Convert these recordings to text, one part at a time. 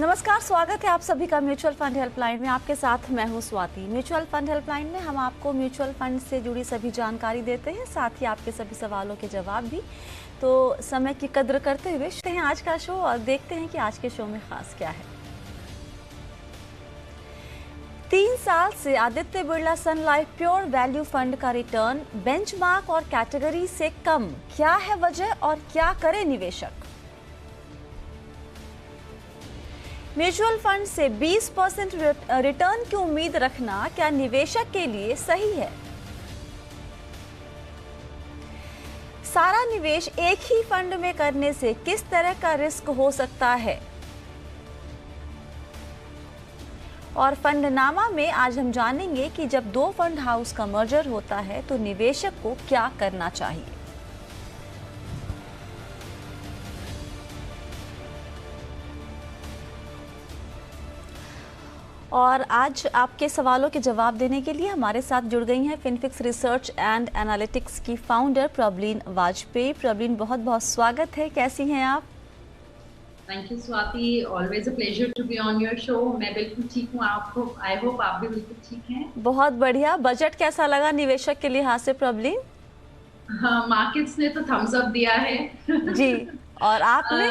नमस्कार, स्वागत है आप सभी का म्यूचुअल फंड हेल्पलाइन में। आपके साथ मैं हूं स्वाति। म्यूचुअल फंड हेल्पलाइन में हम आपको म्यूचुअल फंड से जुड़ी सभी जानकारी देते हैं, साथ ही आपके सभी सवालों के जवाब भी। तो समय की कद्र करते हुए शुरू हैं आज का शो और देखते हैं कि आज के शो में खास क्या है। 3 साल से आदित्य बिरला सन लाइफ प्योर वैल्यू फंड का रिटर्न बेंचमार्क और कैटेगरी से कम, क्या है वजह और क्या करे निवेशक? म्यूचुअल फंड से 20% रिटर्न की उम्मीद रखना क्या निवेशक के लिए सही है? सारा निवेश एक ही फंड में करने से किस तरह का रिस्क हो सकता है? और फंडनामा में आज हम जानेंगे कि जब 2 फंड हाउस का मर्जर होता है तो निवेशक को क्या करना चाहिए। और आज आपके सवालों के जवाब देने के लिए हमारे साथ जुड़ गई हैं फिनफिक्स रिसर्च एंड एनालिटिक्स की फाउंडर प्रबलीन वाजपेयी। प्रबलीन, बहुत बहुत स्वागत है, कैसी हैं आप? Thank you Swati, always a pleasure to be on your show. मैं बिल्कुल ठीक हूँ, आपको आई होप आप भी बिल्कुल ठीक हैं। बहुत बढ़िया। बजट कैसा लगा निवेशक के लिहाज से प्रबलीन? हाँ, मार्केट्स ने तो थम्स अप दिया है जी, और आपने?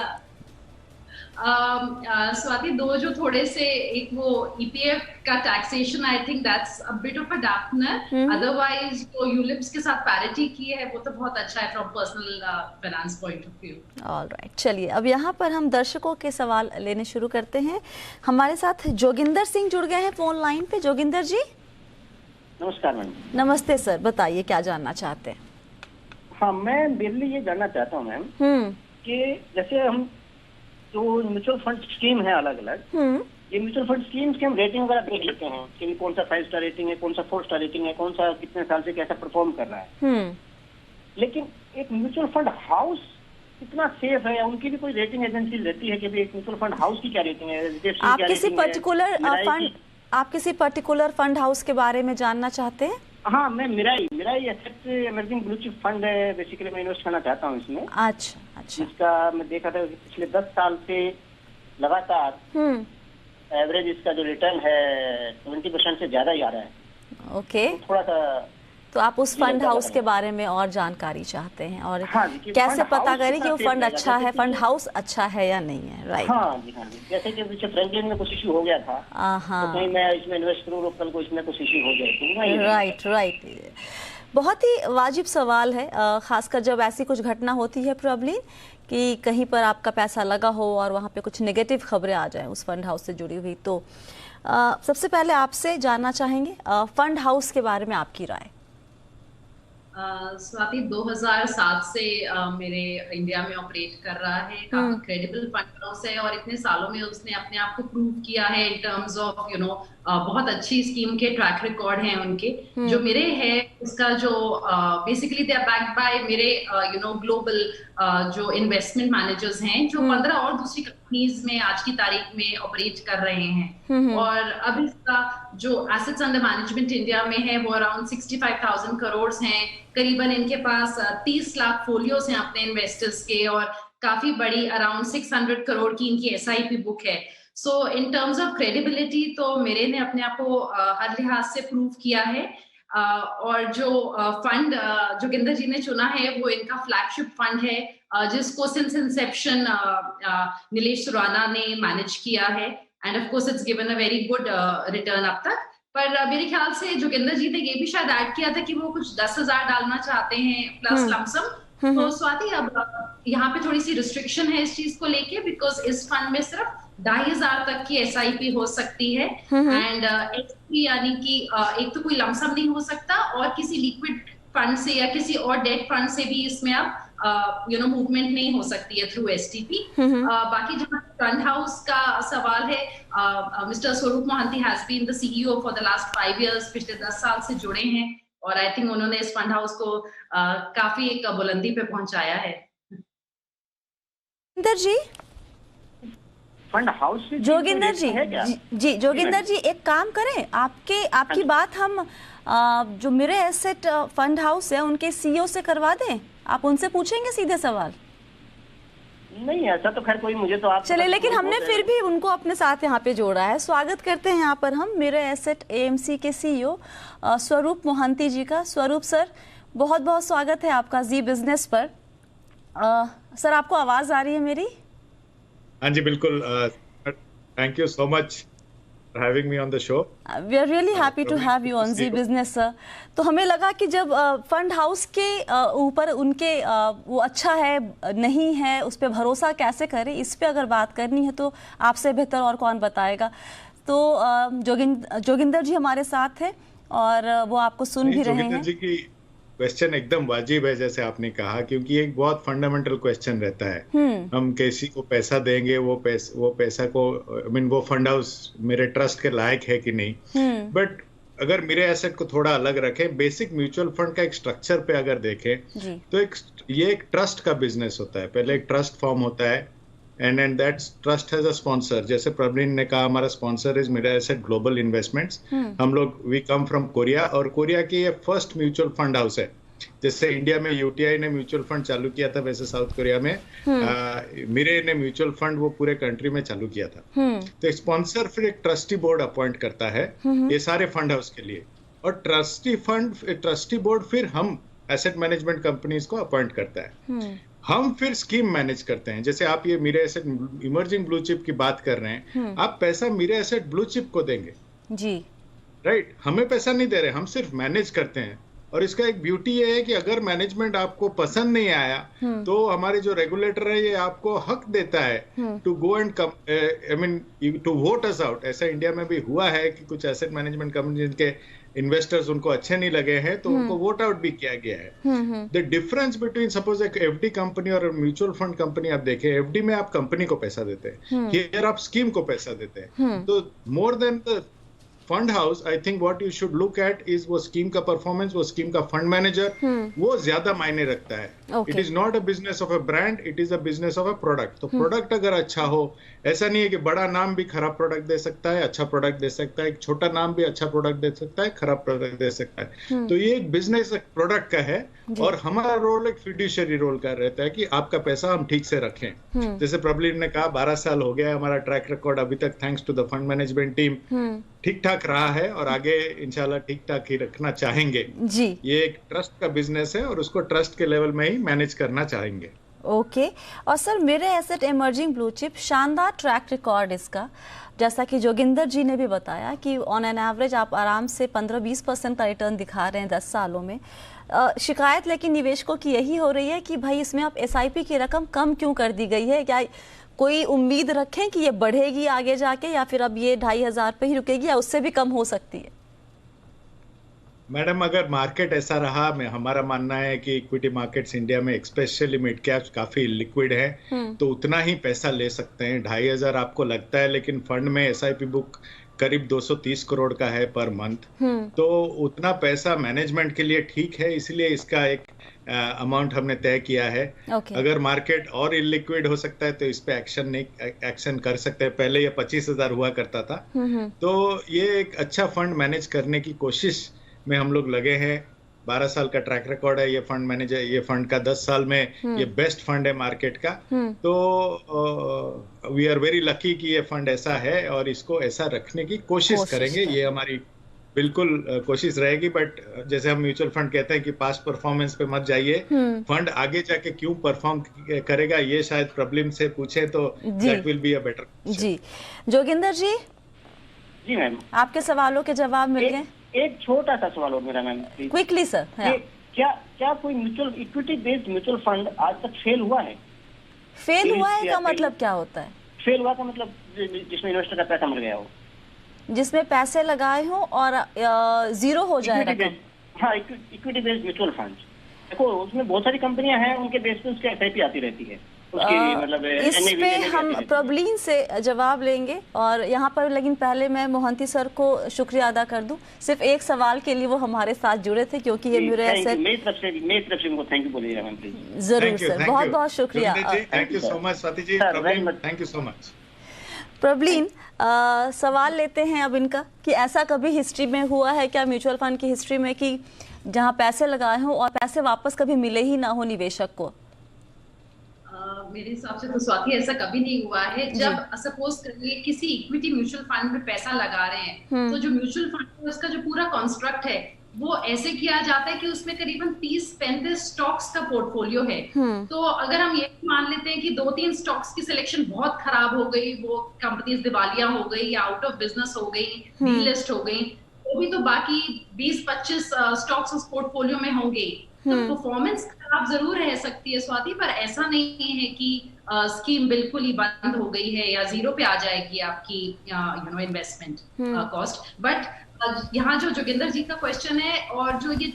स्वाति, दो जो थोड़े से, एक वो ईपीएफ का taxation, I think that's a bit of a dampener. Otherwise जो यूलिप्स के साथ पैरिटी की है वो तो बहुत अच्छा है from personal finance point of view. Alright, चलिए अब यहाँ पर हम दर्शकों के सवाल लेने शुरू करते हैं। हमारे साथ जोगिंदर सिंह जुड़ गए हैं फोन लाइन पे। जोगिंदर जी नमस्कार मैम। नमस्ते सर, बताइए क्या जानना चाहते हैं? हाँ, मैं बेसिकली ये जानना चाहता हूँ मैम कि जैसे हम जो म्यूचुअल फंड स्कीम है अलग अलग, ये म्यूचुअल फंड स्कीम्स की हम रेटिंग वगैरह देख लेते हैं कि कौन सा 5 स्टार रेटिंग है, कौन सा 4 स्टार रेटिंग है, कौन सा कितने साल से कैसा परफॉर्म कर रहा है। लेकिन एक म्यूचुअल फंड हाउस कितना सेफ है? उनकी भी कोई रेटिंग एजेंसी रहती है कि एक म्यूचुअल फंड हाउस की क्या रेटिंग है? आप किसी पर्टिकुलर फंड हाउस के बारे में जानना चाहते हैं? हाँ, मैं Mirae Asset Emerging Blue Chip Fund है, बेसिकली मैं इन्वेस्ट करना चाहता हूँ इसमें। अच्छा। इसका मैं देखा था पिछले 10 साल से लगातार एवरेज इसका जो रिटर्न है 20% से ज्यादा ही आ रहा है। ओके, तो थोड़ा सा तो आप उस फंड हाउस के बारे में और जानकारी चाहते हैं, और हाँ जी, कैसे पता करें कि वो फंड अच्छा है, फंड हाउस अच्छा है या नहीं है? राइट। हाँ जी। जैसे कि पीछे फ्रैंकलिन में कुछ इशू हो गया था, तो कहीं मैं इसमें इन्वेस्ट करूँ, कल को इसमें कुछ इशू हो जाए तो राइट। बहुत ही वाजिब सवाल है, खासकर जब ऐसी कुछ घटना होती है प्रॉब्लम कि कहीं पर आपका पैसा लगा हो और वहाँ पे कुछ नेगेटिव खबरें आ जाएं उस फंड हाउस से जुड़ी हुई। तो सबसे पहले आपसे जानना चाहेंगे फंड हाउस के बारे में आपकी राय। स्वाति, 2007 से मेरे इंडिया में ऑपरेट कर रहा है, काफी क्रेडिबल फंड हाउस है और इतने सालों में उसने अपने आप को प्रूव किया है इन टर्म्स ऑफ बहुत अच्छी स्कीम के ट्रैक रिकॉर्ड हैं उनके। जो मेरे है उसका जो basically they are backed by Mirae Global जो इन्वेस्टमेंट मैनेजर्स हैं जो 15 और दूसरी कंपनीज में आज की तारीख में ऑपरेट कर रहे हैं। और अब इसका जो एसेट्स अंडर मैनेजमेंट इंडिया में है वो अराउंड 65,000 करोड़ हैं। करीबन इनके पास 30 लाख फोलियोस हैं अपने इन्वेस्टर्स के और काफी बड़ी अराउंड 600 करोड़ की इनकी एसआईपी बुक है। सो इन टर्म्स ऑफ क्रेडिबिलिटी तो मेरे ने अपने आप को हर लिहाज से प्रूव किया है। और जो फंड जोगिंदर जी ने चुना है वो इनका फ्लैगशिप फंड है, जिसको सिंस इंसेप्शन नीलेश सुराना ने मैनेज किया है end of course it's given a very good return अब तक। पर मेरे ख्याल से जोगिंदर जी ने ये भी शायद ऐड किया था कि वो कुछ 10,000 डालना चाहते हैं प्लस लमसम। तो स्वाति, अब यहाँ पे थोड़ी सी रिस्ट्रिक्शन है इस चीज को लेके, बिकॉज इस फंड में सिर्फ 2,500 तक की एसआईपी हो सकती है एंड एक्सपी यानी कि एक तो कोई लमसम नहीं हो सकता और किसी लिक्विड फंड से या किसी और डेट फंड से भी इसमें अब मूवमेंट नहीं हो सकती है थ्रू एसटीपी। बाकी जहाँ फंड हाउस का सवाल है, mister Swarup Mohanty has been the CEO for the last 5 years, पिछले 10 साल से जुड़े हैं और आई थिंक उन्होंने इस फंड हाउस को काफी एक बुलंदी पे पहुंचाया है। जी फंड हाउस जोगिंदर जी जोगिंदर जी एक काम करें, आपकी बात हम जो मेरे एसेट फंड हाउस है उनके सीईओ से करवा दें, आप उनसे पूछेंगे सीधे सवाल। नहीं ऐसा तो खैर कोई, मुझे तो आप चले, लेकिन हमने फिर भी उनको अपने साथ यहाँ पे जोड़ा है। स्वागत करते हैं यहाँ पर हम मेरे एसेट एएमसी के सीईओ स्वरूप मोहंती जी का। स्वरूप सर, बहुत बहुत स्वागत है आपका जी बिजनेस पर। सर, आपको आवाज आ रही है मेरी? हाँ जी बिल्कुल। Thank you so much for having me on the show. We are really happy to have you on Zee business sir. तो हमें लगा कि जब फंड हाउस के ऊपर उनके वो अच्छा है नहीं है, उस पर भरोसा कैसे करें, इस पे अगर बात करनी है तो आपसे बेहतर और कौन बताएगा। तो जोगिंदर जी हमारे साथ है और वो आपको सुन भी रहे हैं। जी की क्वेश्चन एकदम वाजिब है जैसे आपने कहा, क्योंकि एक बहुत फंडामेंटल क्वेश्चन रहता है। हम किसी को पैसा देंगे, वो पैसा को वो फंड हाउस मेरे ट्रस्ट के लायक है कि नहीं। बट अगर मेरे एसेट को थोड़ा अलग रखें, बेसिक म्यूचुअल फंड का एक स्ट्रक्चर पे अगर देखें तो ये एक ट्रस्ट का बिजनेस होता है। पहले एक ट्रस्ट फॉर्म होता है and that trust has a sponsor. जैसे प्रवीण ने कहा, हमारा sponsor is Mirae Asset Global Investments. हम लोग वी कम फ्रॉम कोरिया, और कोरिया की ये फर्स्ट म्यूचुअल फंड हाउस है। जैसे इंडिया में यूटीआई ने म्यूचुअल फंड चालू किया था, वैसे साउथ कोरिया में मिरे ने म्यूचुअल फंड वो पूरे कंट्री में चालू किया था। तो स्पॉन्सर फिर एक ट्रस्टी बोर्ड अपॉइंट करता है ये सारे फंड हाउस के लिए, और ट्रस्टी बोर्ड फिर हम एसेट मैनेजमेंट कंपनीज को अपॉइंट करता है। हम फिर स्कीम मैनेज करते हैं। जैसे आप ये मेरे एसेट इमर्जिंग ब्लू चिप की बात कर रहे हैं, आप पैसा मेरे एसेट ब्लू चिप को देंगे जी, राइट? हमें पैसा नहीं दे रहे, हम सिर्फ मैनेज करते हैं। और इसका एक ब्यूटी ये है कि अगर मैनेजमेंट आपको पसंद नहीं आया तो हमारे जो रेगुलेटर है ये आपको हक देता है to go and come, I mean to vote us out. ऐसा इंडिया में भी हुआ है कि कुछ एसेट मैनेजमेंट कंपनी जिनके इन्वेस्टर्स उनको अच्छे नहीं लगे हैं तो उनको वोट आउट भी किया गया है। द डिफरेंस बिटवीन सपोज एक एफडी कंपनी और म्यूचुअल फंड कंपनी आप देखें, एफडी में आप कंपनी को पैसा देते हैं, हियर आप स्कीम को पैसा देते हैं। तो more than the fund house, I think what you should look at is वो स्कीम का परफॉर्मेंस, वो स्कीम का फंड मैनेजर, वो ज्यादा मायने रखता है। It is not a business of a brand, it is a business of a product. तो प्रोडक्ट अगर अच्छा हो, ऐसा नहीं है कि बड़ा नाम भी खराब प्रोडक्ट दे सकता है, अच्छा प्रोडक्ट दे सकता है, एक छोटा नाम भी अच्छा प्रोडक्ट दे सकता है, खराब प्रोडक्ट दे सकता है। तो ये एक बिजनेस एक प्रोडक्ट का है, और हमारा रोल एक फिड्यूशियरी रोल का रहता है कि आपका पैसा हम ठीक से रखें। जैसे प्रबलीन ने कहा 12 साल हो गया हमारा ट्रैक रिकॉर्ड अभी तक, thanks to the fund management team ठीक ठाक रहा है, और आगे इंशाल्लाह ठीक ठाक ही रखना चाहेंगे जी। ये एक ट्रस्ट का बिजनेस है और उसको ट्रस्ट के लेवल में ही मैनेज करना चाहेंगे। ओके और सर, मेरे एसेट इमर्जिंग ब्लू चिप शानदार ट्रैक रिकॉर्ड इसका, जैसा कि जोगिंदर जी ने भी बताया कि ऑन एन एवरेज आप आराम से 15-20% का रिटर्न दिखा रहे हैं 10 सालों में। शिकायत लेकिन निवेशकों की यही हो रही है कि भाई इसमें आप एसआईपी की रकम कम क्यों कर दी गई है? क्या कोई उम्मीद रखें कि ये बढ़ेगी आगे जाके, या फिर अब ये 2500 पे ही रुकेगी, या उससे भी कम हो सकती है? मैडम, अगर मार्केट ऐसा रहा, हमारा मानना है कि इक्विटी मार्केट्स इंडिया में स्पेशली मिड कैप्स काफी लिक्विड है, तो उतना ही पैसा ले सकते हैं। 2500 आपको लगता है, लेकिन फंड में एसआईपी बुक करीब 230 करोड़ का है पर मंथ, तो उतना पैसा मैनेजमेंट के लिए ठीक है, इसलिए इसका एक अमाउंट हमने तय किया है। अगर मार्केट और इलिक्विड हो सकता है तो इस पे एक्शन कर सकते हैं। पहले ये 25,000 हुआ करता था, तो ये एक अच्छा फंड मैनेज करने की कोशिश में हम लोग लगे हैं। 12 साल का ट्रैक रिकॉर्ड है ये फंड मैनेजर, ये फंड का 10 साल में ये बेस्ट फंड है मार्केट का। तो वी आर वेरी लकी कि ये फंड ऐसा है, और इसको ऐसा रखने की कोशिश करेंगे, ये हमारी बिल्कुल कोशिश रहेगी। बट जैसे हम म्यूचुअल फंड कहते हैं कि पास्ट परफॉर्मेंस पे मत जाइए, फंड आगे जाके क्यों परफॉर्म करेगा ये शायद प्रॉब्लम से पूछे तो that will be a better जी। जोगिंदर जी, जी मैम, आपके सवालों के जवाब मिल गए। एक छोटा सा सवाल हो मेरा मैम, क्विकली सर। क्या कोई mutual equity based mutual fund आज तक फेल हुआ है? फेल हुआ है का मतलब क्या होता है? फेल हुआ का मतलब जिसमें इन्वेस्टर का पैसा मर गया हो, जिसमें पैसे लगाए हो और जीरो हो जाए रकम। हाँ, इक्विटी बेस्ड म्यूचुअल फंड। देखो उसमें बहुत सारी कंपनियां हैं, उनके बेस पे उसकी एसआईपी आती रहती है। मतलब इस पे हम प्रॉब्लम से जवाब लेंगे, और यहाँ पर लेकिन पहले मैं मोहंती सर को शुक्रिया अदा कर दूं, सिर्फ एक सवाल के लिए वो हमारे साथ जुड़े थे, क्योंकि ये मेरे एसेट। मेरी तरफ से उनको थैंक यू बोलिएगा मैम प्लीज। जरूर सर, बहुत बहुत शुक्रिया। Thank you so much Swati ji, thank you so much. Prableen सवाल लेते हैं अब इनका कि ऐसा कभी हिस्ट्री में हुआ है क्या, म्यूचुअल फंड की हिस्ट्री में, कि जहां पैसे लगाए हों और पैसे वापस कभी मिले ही ना हो निवेशक को? मेरे हिसाब से तो स्वाति ऐसा कभी नहीं हुआ है। जब सपोज करिए किसी इक्विटी म्यूचुअल फंड में पैसा लगा रहे हैं, तो जो म्यूचुअल फंड है उसका जो पूरा कॉन्स्ट्रक्ट है वो ऐसे किया जाता है कि उसमें करीबन 30-35 स्टॉक्स का पोर्टफोलियो है। तो अगर हम ये मान लेते हैं कि 2-3 स्टॉक्स की सिलेक्शन बहुत खराब हो गई, वो कंपनीज दिवालिया हो गई या आउट ऑफ बिजनेस हो गई, डीलिस्ट हो गई, तो भी तो बाकी 20-25 स्टॉक्स उस पोर्टफोलियो में होंगे। तो परफॉर्मेंस खराब जरूर रह सकती है स्वाति, पर ऐसा नहीं है कि स्कीम बिल्कुल ही बंद हो गई है या जीरो पे आ जाएगी आपकी इन्वेस्टमेंट कॉस्ट। बट यहाँ जो जोगिंदर जी का क्वेश्चन है, और जो ये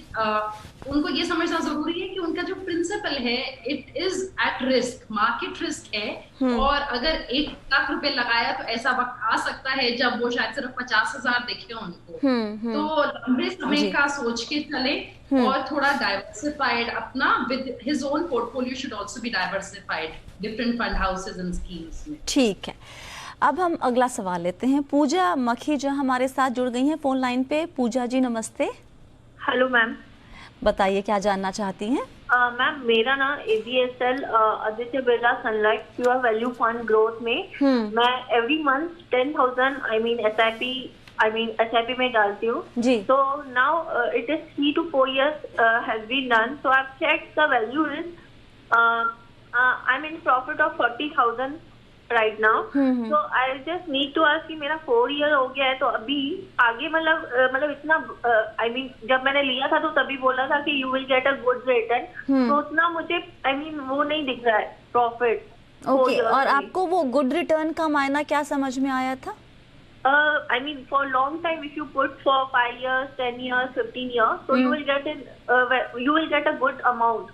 उनको ये समझना जरूरी है कि उनका जो प्रिंसिपल है it is at risk, market risk है। और अगर 1 लाख रुपए लगाया तो ऐसा वक्त आ सकता है जब वो शायद सिर्फ 50,000 दिखे उनको। तो लंबे समय का सोच के चले और थोड़ा डाइवर्सिफाइड अपना with his own portfolio should also be diversified different fund houses and schemes में। ठीक है, अब हम अगला सवाल लेते हैं। पूजा मक्खी जो हमारे साथ जुड़ गई हैं फोन लाइन पे। पूजा जी नमस्ते। हेलो मैम, बताइए क्या जानना चाहती हैं? मैम मेरा ना ABSL Aditya Birla sunlight pure value fund growth में मैं एवरी मंथ 10,000 SIP में डालती हूँ जी। तो now it is 3 to 4 years has been done, so I have checked the value is I am in profit of 40,000 right now. So I just need to ask कि मेरा 4 year हो गया है, तो अभी आगे मतलब इतना जब मैंने लिया था तो तभी बोला था कि you will get a good return, तो उतना मुझे वो नहीं दिख रहा है प्रॉफिट। ओके, और आपको वो गुड रिटर्न का मायना क्या समझ में आया था? For long time, if you put for 5 years, 10 years, 15 years, so you will get a good amount.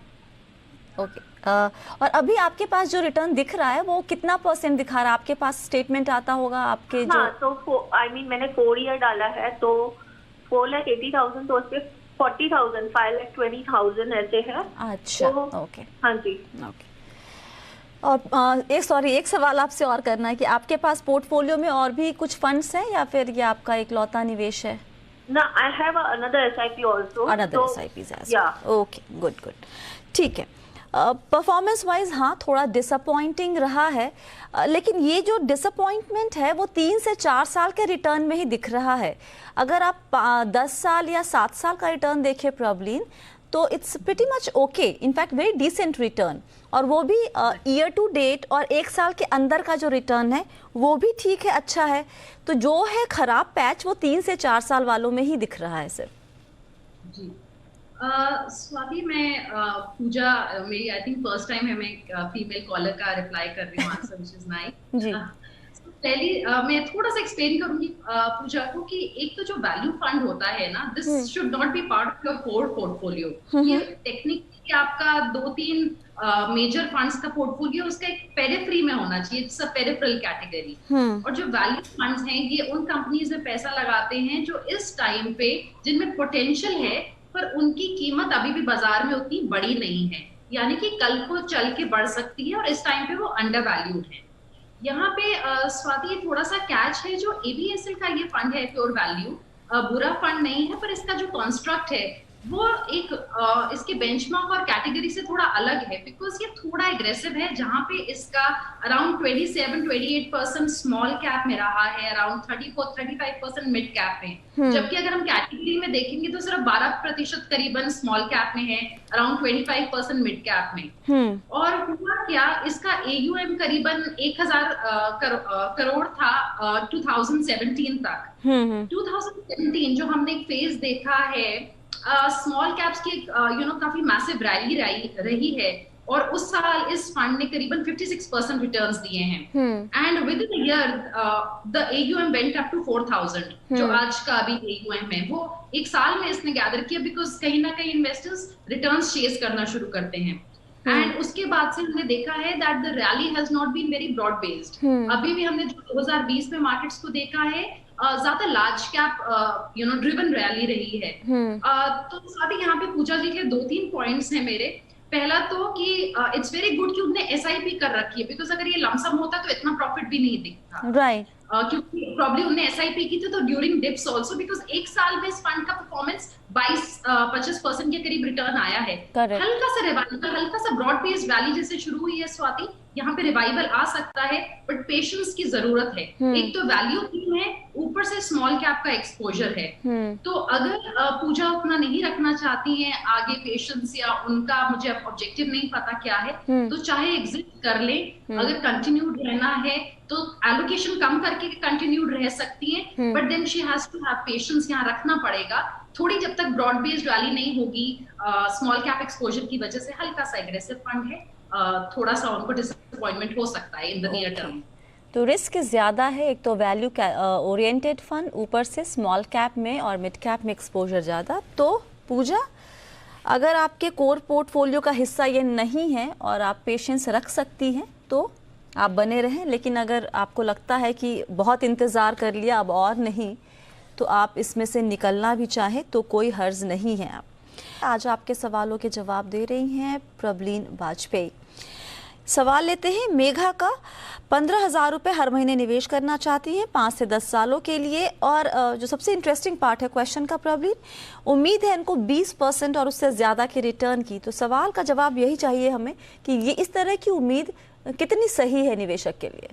Okay. और अभी आपके पास जो रिटर्न दिख रहा है वो कितना % दिखा रहा है? आपके पास स्टेटमेंट आता होगा आपके जो? हाँ, तो मैंने 4 year डाला है तो 4,80,000, तो उसपे 40,000, 5,20,000 ऐसे है। अच्छा, ओके। हाँ जी, ओके। और एक सवाल आपसे और करना है कि आपके पास पोर्टफोलियो में और भी कुछ फंड्स हैं या फिर ये आपका इकलौता निवेश है? ना, I have another SIP also. Another SIPs as well. Okay, good. ठीक है। परफॉर्मेंस वाइज हाँ थोड़ा डिसअपॉइंटिंग रहा है, लेकिन ये जो डिसअपॉइंटमेंट है वो 3 से 4 साल के रिटर्न में ही दिख रहा है। अगर आप 10 साल या 7 साल का रिटर्न देखें प्रॉब्लिन, तो it's pretty much okay, in fact very decent return, और वो भी ईयर टू डेट और 1 साल के अंदर का जो रिटर्न है वो भी ठीक है, अच्छा है। तो जो है खराब पैच वो 3 से 4 साल वालों में ही दिख रहा है सिर्फ। जी स्वाति, मैं पूजा मेरी आई थिंक फर्स्ट टाइम है मैं फीमेल कॉलर का रिप्लाई कर रही हूँ, आंसर व्हिच इज नाइस जी। पहले मैं थोड़ा सा एक्सप्लेन करूंगी पूजा को कि एक तो जो वैल्यू फंड होता है ना, this should not be part of your core portfolio. ये टेक्निकली आपका 2-3 मेजर फंड्स का पोर्टफोलियो उसका एक पेरिफेरी में होना चाहिए, इट्स अ पेरिफेरल कैटेगरी। और जो वैल्यू फंड्स हैं ये उन कंपनीज में पैसा लगाते हैं जो इस टाइम पे जिनमें पोटेंशियल है पर उनकी कीमत अभी भी बाजार में उतनी बड़ी नहीं है, यानी कि कल को चल के बढ़ सकती है और इस टाइम पे वो अंडर वैल्यूड है। यहाँ पे स्वाति थोड़ा सा कैच है, जो ABSL का ये फंड है प्योर वैल्यू बुरा फंड नहीं है, पर इसका जो कॉन्स्ट्रक्ट है वो एक इसके बेंचमार्क और कैटेगरी से थोड़ा अलग है, बिकॉज ये थोड़ा एग्रेसिव है, जहां पे इसका अराउंड 27-28% स्मॉल कैप में रहा है, अराउंड 34-35% मिड कैप में, जबकि अगर हम कैटेगरी में देखेंगे तो सिर्फ 12% करीबन स्मॉल कैप में है, अराउंड 25% मिड कैप में। और हुआ क्या, इसका AUM करीबन 1,000 करोड़ था 2017 तक। 2017 जो हमने एक फेज देखा है स्मॉल कैप्स की काफी मैसिव रैली रही है, और उस साल इस फंड ने करीबन 56% रिटर्न्स दिए हैं। And within year the AUM went up to 4,000, जो आज का अभी AUM है वो एक साल में इसने गैदर किया, बिकॉज कहीं ना कहीं इन्वेस्टर्स रिटर्न्स चेज करना शुरू करते हैं। एंड उसके बाद से हमने देखा है that the rally has not been very broad based. अभी भी हमने 2020 में मार्केट्स को देखा है ज्यादा लार्ज कैप ड्रिवन रैली रही है। तो साथ ही यहाँ पे पूजा जी के 2-3 पॉइंट्स हैं मेरे। पहला तो कि इट्स वेरी गुड कि उन्होंने SIP कर रखी है, बिकॉज अगर ये लमसम होता तो इतना प्रॉफिट भी नहीं दिखता। राइट। क्योंकि प्रॉब्लम उन्होंने SIP की थी तो ड्यूरिंग डिप्स आल्सो, बिकॉज एक साल में इस फंड का परफॉर्मेंस 22-25% के करीब रिटर्न आया है। हल्का सा रिवाइवल, हल्का सा ब्रॉड बेस्ड रैली जैसे शुरू हुई है स्वाति, यहाँ पे रिवाइवल आ सकता है, बट पेशेंस की जरूरत है। एक तो वैल्यू थीम है, ऊपर से स्मॉल कैप का एक्सपोजर है। तो अगर पूजा उतना नहीं रखना चाहती हैं आगे पेशेंस, या उनका मुझे ऑब्जेक्टिव नहीं पता क्या है, तो चाहे एग्जिट कर ले। अगर कंटिन्यूड रहना है तो एलोकेशन कम करके कंटिन्यूड रह सकती हैं, but then she has to have patience, यहाँ रखना पड़ेगा थोड़ी, जब तक ब्रॉड बेस्ड रैली नहीं होगी। स्मॉल कैप एक्सपोजर की वजह से हल्का सा एग्रेसिव फंड है, थोड़ा सा उनको डिसअपॉइंटमेंट हो सकता है इन द नियर टर्म। तो रिस्क ज्यादा है, एक तो वैल्यू ओरिएंटेड फंड, ऊपर से स्मॉल कैप में और मिड कैप में एक्सपोजर ज़्यादा। तो पूजा, अगर आपके कोर पोर्टफोलियो का हिस्सा ये नहीं है और आप पेशेंस रख सकती हैं तो आप बने रहें, लेकिन अगर आपको लगता है कि बहुत इंतज़ार कर लिया अब और नहीं, तो आप इसमें से निकलना भी चाहें तो कोई हर्ज नहीं है। आप आज आपके सवालों के जवाब दे रही हैं प्रबलीन वाजपेयी। सवाल लेते हैं मेघा का। 15,000 रुपये हर महीने निवेश करना चाहती हैं 5 से 10 सालों के लिए, और जो सबसे इंटरेस्टिंग पार्ट है क्वेश्चन का प्रबलीन, उम्मीद है इनको 20% और उससे ज़्यादा के रिटर्न की। तो सवाल का जवाब यही चाहिए हमें कि ये इस तरह की उम्मीद कितनी सही है निवेशक के लिए।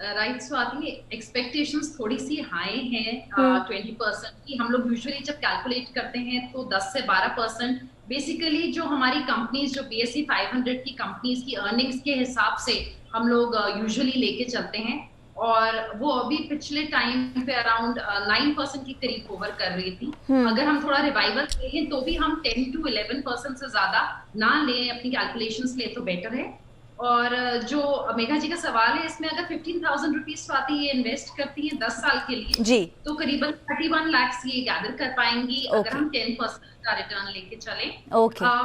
राइट स्वाति, एक्सपेक्टेशंस थोड़ी सी हाई हैं 20% की। हम लोग यूजुअली जब कैलकुलेट करते हैं तो 10 से 12% बेसिकली जो हमारी कंपनीज, जो BSE 500 की कंपनीज की अर्निंग्स के हिसाब से हम लोग यूजुअली लेके चलते हैं, और वो अभी पिछले टाइम पे अराउंड 9% के करीब ओवर कर रही थी। अगर हम थोड़ा रिवाइवल लें तो भी हम 10 to 11% से ज्यादा ना लें, अपनी कैलकुलेशंस ले तो बेटर है। और जो मेघा जी का सवाल है, इसमें अगर 15,000 रुपीज स्वाति ये इन्वेस्ट करती है 10 साल के लिए जी, तो करीबन 31 लाख ये गैदर कर पाएंगी अगर हम 10% का रिटर्न लेके चले।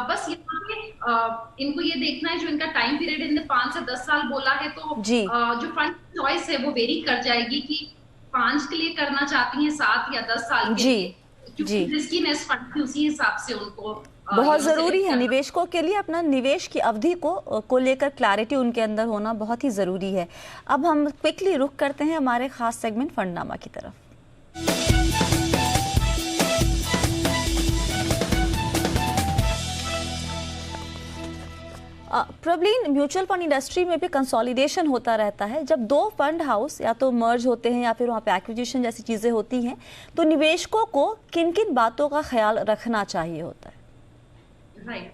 बस यहाँ पे इनको ये देखना है, जो इनका टाइम पीरियड इनने 5 से 10 साल बोला है, तो जो फंड चॉइस है वो वेरी कर जाएगी कि 5 के लिए करना चाहती हैं, 7 या 10 साल के लिए, क्योंकि रिस्कीनेस फंड की उसी हिसाब से उनको बहुत ज़रूरी है। निवेशकों के लिए अपना निवेश की अवधि को लेकर क्लैरिटी उनके अंदर होना बहुत ही ज़रूरी है। अब हम क्विकली रुख करते हैं हमारे खास सेगमेंट फंडनामा की तरफ। प्रबलीन, म्यूचुअल फंड इंडस्ट्री में भी कंसोलिडेशन होता रहता है। जब दो फंड हाउस या तो मर्ज होते हैं या फिर वहाँ पे एक्विजिशन जैसी चीज़ें होती हैं, तो निवेशकों को किन किन बातों का ख्याल रखना चाहिए होता है? राइट,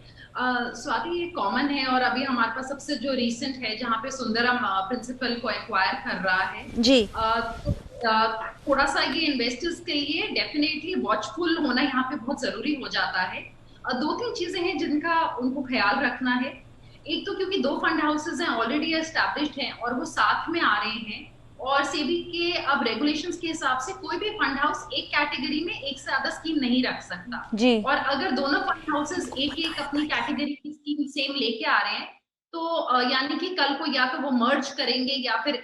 स्वाति ये कॉमन है, और अभी हमारे पास सबसे जो रीसेंट है जहाँ पे सुंदरम प्रिंसिपल को एक्वायर कर रहा है जी, थोड़ा सा ये इन्वेस्टर्स के लिए डेफिनेटली वॉचफुल होना यहाँ पे बहुत जरूरी हो जाता है। 2-3 चीजें हैं जिनका उनको ख्याल रखना है। एक तो क्योंकि 2 फंड हाउसेज हैं, ऑलरेडी एस्टैब्लिश्ड हैं और वो साथ में आ रहे हैं, और सेबी के अब रेगुलेशंस के हिसाब से कोई भी फंड हाउस एक कैटेगरी में एक से ज्यादा स्कीम नहीं रख सकता जी। और अगर दोनों फंड हाउसेज एक अपनी कैटेगरी की स्कीम सेम लेके आ रहे हैं, तो यानी कि कल को या तो वो मर्ज करेंगे या फिर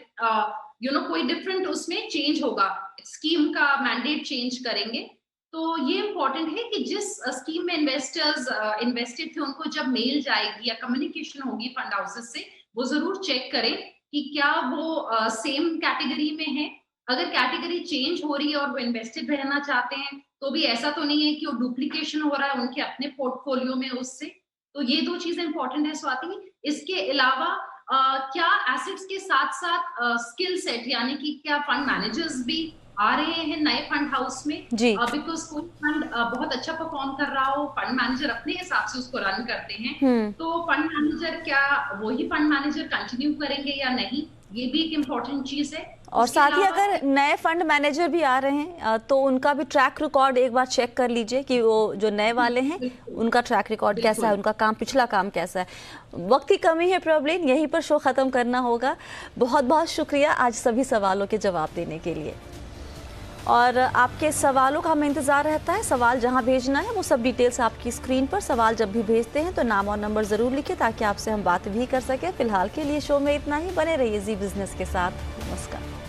कोई डिफरेंट उसमें चेंज होगा, स्कीम का मैंडेट चेंज करेंगे। तो ये इंपॉर्टेंट है कि जिस स्कीम में इन्वेस्टर्स इन्वेस्टेड थे उनको जब मेल जाएगी या कम्युनिकेशन होगी फंड हाउसेस से, वो जरूर चेक करें कि क्या वो सेम कैटेगरी में है। अगर कैटेगरी चेंज हो रही है और वो इन्वेस्टेड रहना चाहते हैं, तो भी ऐसा तो नहीं है कि वो डुप्लीकेशन हो रहा है उनके अपने पोर्टफोलियो में उससे। तो ये 2 चीजें इंपॉर्टेंट है स्वाति। इसके अलावा क्या एसेट्स के साथ साथ स्किल सेट, यानी कि क्या फंड मैनेजर्स भी आ रहे हैं नए फंड हाउस में, बिकॉज कोई फंड बहुत अच्छा परफॉर्म कर रहा हो, फंड मैनेजर अपने हिसाब से उसको रन करते हैं, तो फंड मैनेजर क्या वही फंड मैनेजर कंटिन्यू करेंगे या नहीं, ये भी एक इम्पोर्टेंट चीज है। और साथ ही अगर नए फंड मैनेजर भी आ रहे हैं तो उनका भी ट्रैक रिकॉर्ड एक बार चेक कर लीजिए कि वो जो नए वाले हैं उनका ट्रैक रिकॉर्ड कैसा है, उनका काम, पिछला काम कैसा है। वक्त की कमी है प्रॉब्लम, यहीं पर शो ख़त्म करना होगा। बहुत बहुत शुक्रिया आज सभी सवालों के जवाब देने के लिए, और आपके सवालों का हमें इंतज़ार रहता है। सवाल जहां भेजना है वो सब डिटेल्स आपकी स्क्रीन पर। सवाल जब भी भेजते हैं तो नाम और नंबर ज़रूर लिखें ताकि आपसे हम बात भी कर सकें। फिलहाल के लिए शो में इतना ही। बने रहिए जी बिज़नेस के साथ। नमस्कार।